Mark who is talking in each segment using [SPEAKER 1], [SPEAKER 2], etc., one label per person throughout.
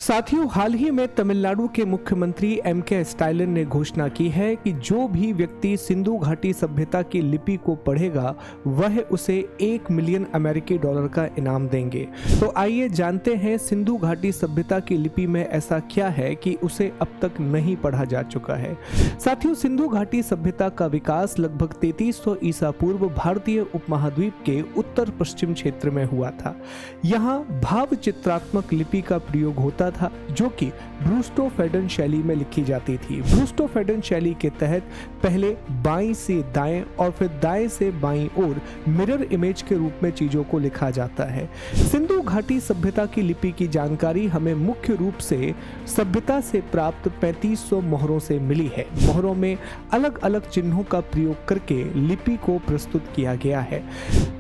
[SPEAKER 1] साथियों, हाल ही में तमिलनाडु के मुख्यमंत्री एम.के. स्टालिन ने घोषणा की है कि जो भी व्यक्ति सिंधु घाटी सभ्यता की लिपि को पढ़ेगा वह उसे $1 मिलियन अमेरिकी डॉलर का इनाम देंगे। तो आइए जानते हैं सिंधु घाटी सभ्यता की लिपि में ऐसा क्या है कि उसे अब तक नहीं पढ़ा जा चुका है। साथियों, सिंधु घाटी सभ्यता का विकास लगभग 3300 ईसा पूर्व भारतीय उपमहाद्वीप के उत्तर पश्चिम क्षेत्र में हुआ था। यहाँ भाव चित्रात्मक लिपि का प्रयोग होता था जो कि ब्रूस्टो-फेडन शैली में लिखी जाती थी। ब्रूस्टो-फेडन शैली के तहत पहले बाईं से दाएं और फिर दाएं से बाईं ओर मिरर इमेज के रूप में चीजों को लिखा जाता है। सिंधु घाटी सभ्यता की लिपि की जानकारी हमें मुख्य रूप से सभ्यता से प्राप्त 3500 मोहरों से मिली है। मोहरों में अलग अलग चिन्हों का प्रयोग करके लिपि को प्रस्तुत किया गया है।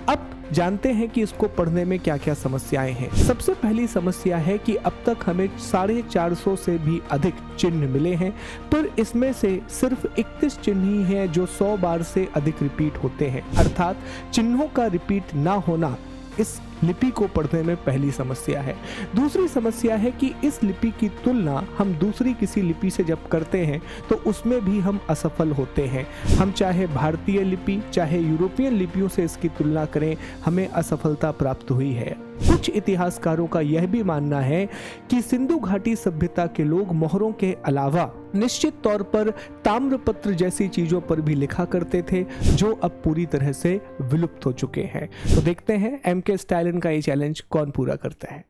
[SPEAKER 1] अब जानते हैं कि इसको पढ़ने में क्या क्या समस्याएं हैं। सबसे पहली समस्या है कि अब तक हमें 450 से भी अधिक चिन्ह मिले हैं, पर इसमें से सिर्फ 31 चिन्ह ही हैं जो 100 बार से अधिक रिपीट होते हैं। अर्थात चिन्हों का रिपीट ना होना इस लिपि को पढ़ने में पहली समस्या है। दूसरी समस्या है कि इस लिपि की तुलना हम दूसरी किसी लिपि से जब करते हैं तो उसमें भी हम असफल होते हैं। हम चाहे भारतीय लिपि चाहे यूरोपियन लिपियों से इसकी तुलना करें, हमें असफलता प्राप्त हुई है। कुछ इतिहासकारों का यह भी मानना है कि सिंधु घाटी सभ्यता के लोग मोहरों के अलावा निश्चित तौर पर ताम्रपत्र जैसी चीजों पर भी लिखा करते थे जो अब पूरी तरह से विलुप्त हो चुके हैं। तो देखते हैं एम.के. स्टालिन का ये चैलेंज कौन पूरा करता है।